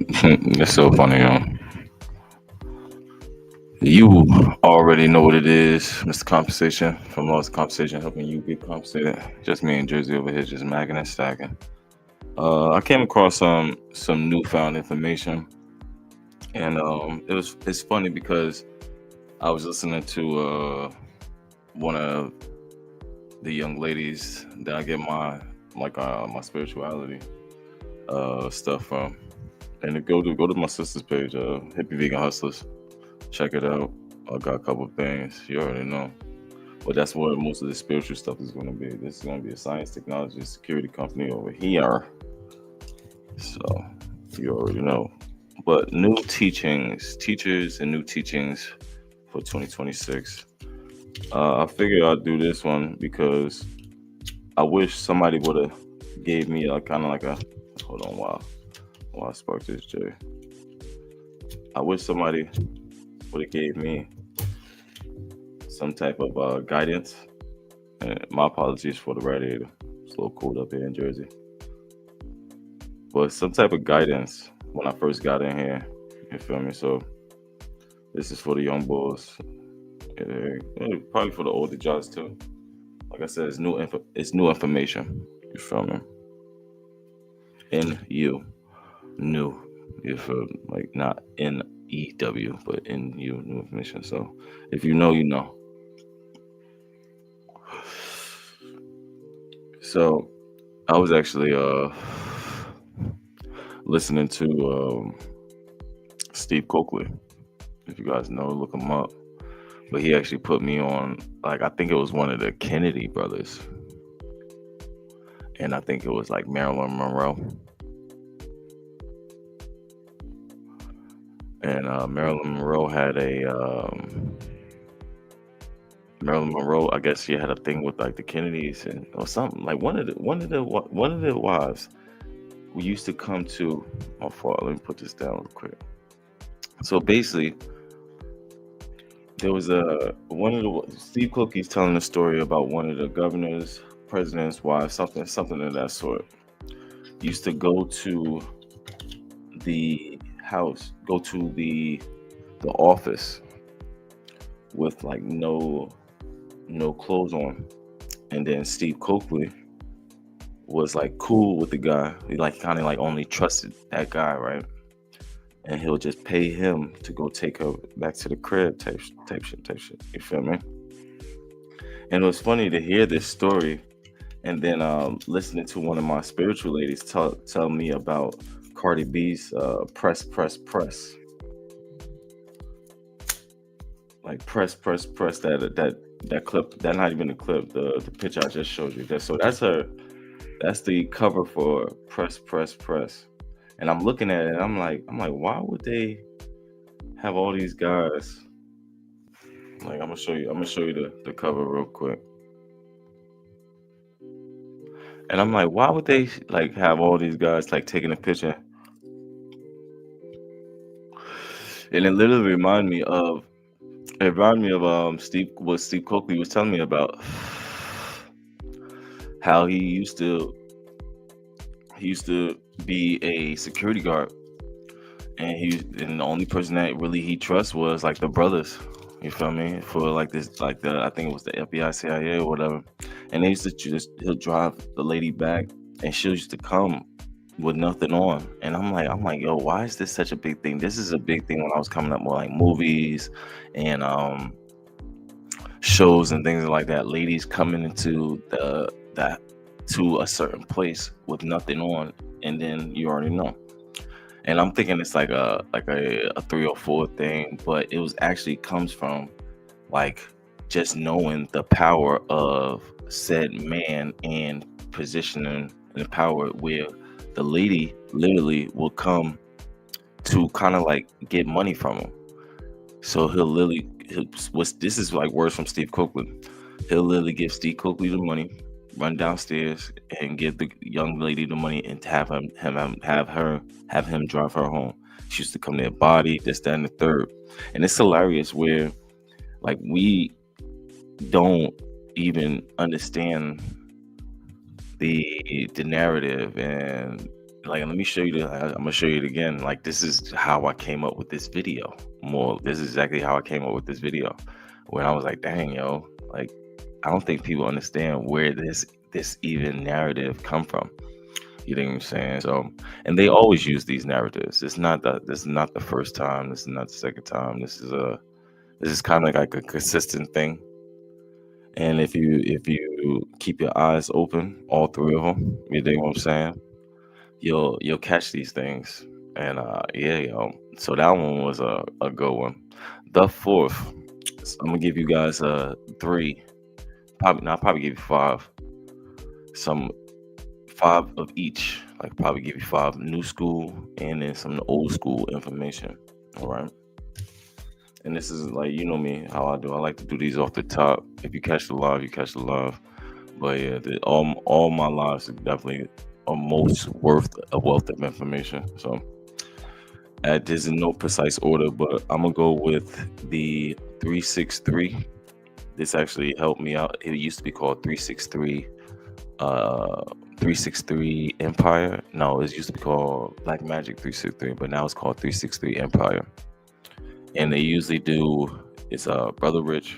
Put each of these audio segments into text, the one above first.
It's so funny, You already know what it is, Mr. Compensation. From Lost Compensation, helping you get compensated. Just me and Jersey over here, just macking and stacking. I came across some newfound information, and it's funny because I was listening to one of the young ladies that I get my spirituality stuff from, and to go to my sister's page, Hippie Vegan Hustlers. Check it out. I got a couple of things. You already know. But that's what most of the spiritual stuff is going to be. This is going to be a science, technology, security company over here. So you already know. But new teachings, teachers and new teachings for 2026. I figured I'd do this one because I wish somebody would have gave me a kind of like a hold on while I spark this J. I wish somebody would have gave me some type of guidance. And my apologies for the radiator. It's a little cold up here in Jersey. But some type of guidance when I first got in here. You feel me? So this is for the young bulls. Probably for the older jobs too. Like I said, it's new information. You feel me? In you, new. You feel like not in EW, but in you, new information. So if you know, you know. So I was actually listening to Steve Coakley. If you guys know, look him up. But he actually put me on, like, I think it was one of the Kennedy brothers. And I think it was like Marilyn Monroe. And Marilyn Monroe had Marilyn Monroe. I guess she had a thing with like the Kennedys and or something. Like one of the wives we used to come to. Oh, let me put this down real quick. So basically, there was Steve Cookie's telling a story about one of the governors, president's wives, something of that sort. Used to go to the house, go to the office with like no clothes on, and then Steve Coakley was like cool with the guy. He like kind of like only trusted that guy, right? And he'll just pay him to go take her back to the crib, type shit. You feel me? And it was funny to hear this story, and then listening to one of my spiritual ladies tell me about Cardi B's press. Like press that clip. That's not even the clip. The picture I just showed you. So that's her. That's the cover for press. And I'm looking at it. And I'm like, why would they have all these guys? Like, I'm gonna show you the cover real quick. And I'm like, why would they like have all these guys like taking a picture? And it literally reminded me of what Steve Coakley was telling me about, how he used to be a security guard, and the only person that really he trusts was like the brothers. You feel me? For like this, like I think it was the FBI, CIA, or whatever. And they used to he'll drive the lady back, and she used to come with nothing on. And I'm like, yo, why is this such a big thing? This is a big thing when I was coming up with like movies and shows and things like that. Ladies coming into to a certain place with nothing on, and then you already know. And I'm thinking it's like a 304 thing, but it was actually comes from like just knowing the power of said man and positioning and power, where the lady literally will come to kind of like get money from him. So this is like words from Steve Coakley. He'll literally give Steve Coakley the money, run downstairs and give the young lady the money, and have him drive her home. She used to come there, body, this, that, and the third. And it's hilarious where like we don't even understand the narrative and Like, let me show you I'm gonna show you it again. Like, this is how I came up with this video. This is exactly how I came up with this video. When I was like, dang, yo, like, I don't think people understand where this even narrative come from. You know what I'm saying? So, and they always use these narratives. This is not the first time. This is not the second time. This is kind of like a consistent thing. And if you keep your eyes open, all three of them, you dig what I'm saying? You'll catch these things. And yeah, yo. So that one was a good one. The fourth, I'm gonna give you guys three. I'll probably give you five. Some five of each. Like probably give you five new school and then some old school information. All right. And this is like, you know me, how I do. I like to do these off the top. If you catch the live, you catch the live. But yeah, all my lives are definitely a most worth a wealth of information. So there's in no precise order, but I'm gonna go with the 363. This actually helped me out. It used to be called 363 363 Empire. No, it used to be called Black Magic 363, but now it's called 363 Empire. And they usually do is Brother Rich,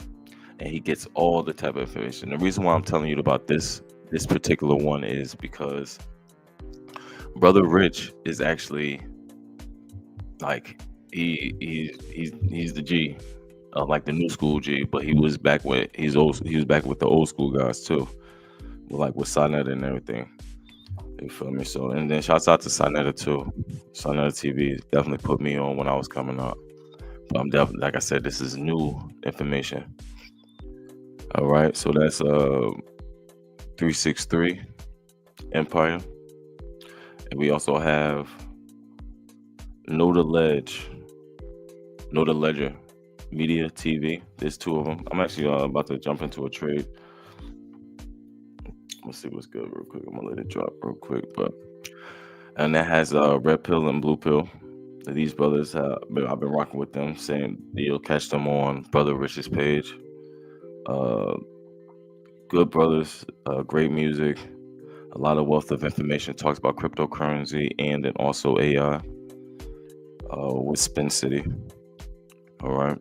and he gets all the type of information. The reason why I'm telling you about this particular one is because Brother Rich is actually like he's the G, like the new school G, but he was back with the old school guys too, like with Sonetta and everything. You feel me? So, and then shouts out to Sonetta too. Sonetta TV definitely put me on when I was coming up. But I'm definitely, like I said, this is new information. All right, so that's 363 Empire, and we also have Know the Ledger Media TV. There's two of them. I'm actually about to jump into a trade. Let's see what's good real quick. I'm gonna let it drop real quick, and that has Red Pill and Blue Pill. These brothers, I've been rocking with them, saying you'll catch them on Brother Rich's page. Good brothers, great music, a lot of wealth of information. Talks about cryptocurrency and then also AI with Spin City. All right.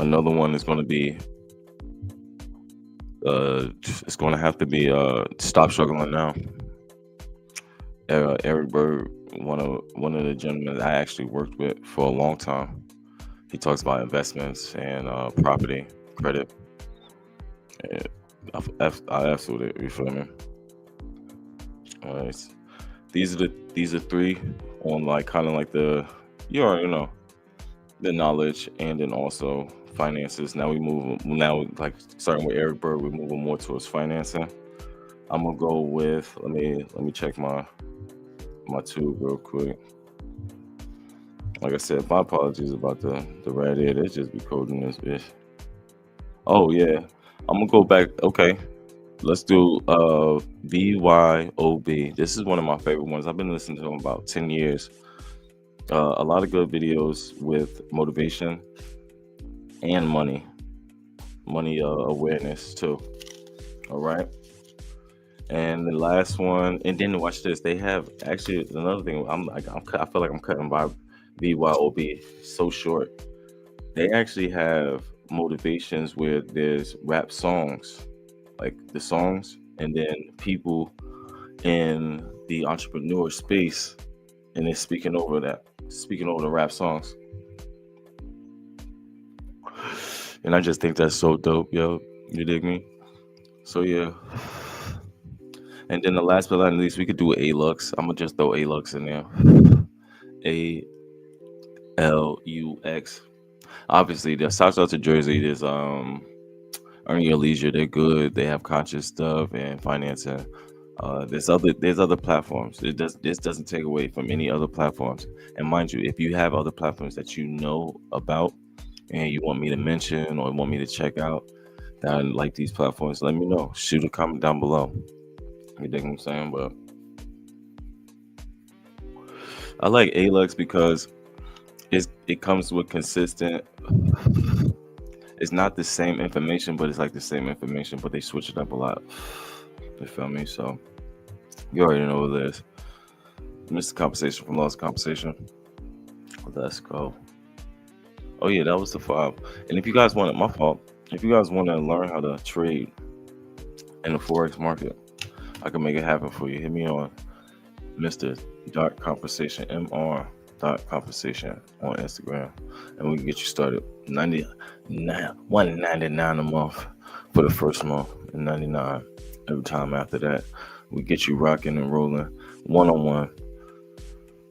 Another one is going to be it's going to have to be Stop Struggling Now. Eric Berg, one of the gentlemen I actually worked with for a long time. He talks about investments and property, credit. And I F's with it. You feel me? All right. These are three on like kind of like the the knowledge and then also finances. Now like starting with Eric Berg, we're moving more towards financing. I'm gonna go with let me check my tube real quick. Like I said, my apologies about the red air. They just be coding this bitch. Oh yeah, I'm gonna go back. Okay, let's do BYOB. This is one of my favorite ones. I've been listening to him about 10 years. A lot of good videos with motivation and money awareness too. All right. And the last one, and then watch this. They have actually another thing. I feel like I'm cutting by BYOB so short. They actually have motivations where there's rap songs, like the songs, and then people in the entrepreneur space, and they're speaking over the rap songs. And I just think that's so dope, yo. You dig me? So yeah. And then the last but not least, we could do A-Lux. I'm gonna just throw A-Lux in there. ALUX. Obviously, the shouts out to Jersey. There's Earn Your Leisure. They're good. They have conscious stuff and financing. There's other platforms. This doesn't take away from any other platforms. And mind you, if you have other platforms that you know about and you want me to mention or want me to check out that like these platforms, let me know. Shoot a comment down below. You dig what I'm saying? But I like A-Lux because it comes with consistent. It's not the same information, but it's like the same information, but they switch it up a lot. You feel me? So you already know what it is. Mr. Compensation from Lost Compensation. Let's go. Oh yeah, that was the 5. And if you guys want my fault, if you guys want to learn how to trade in the forex market, I can make it happen for you. Hit me on Mr. Compensation, Compensation on Instagram, and we can get you started. 199 a month for the first month, and 99 every time after that. We get you rocking and rolling, one-on-one,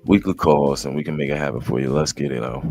weekly calls, and we can make it happen for you. Let's get it out.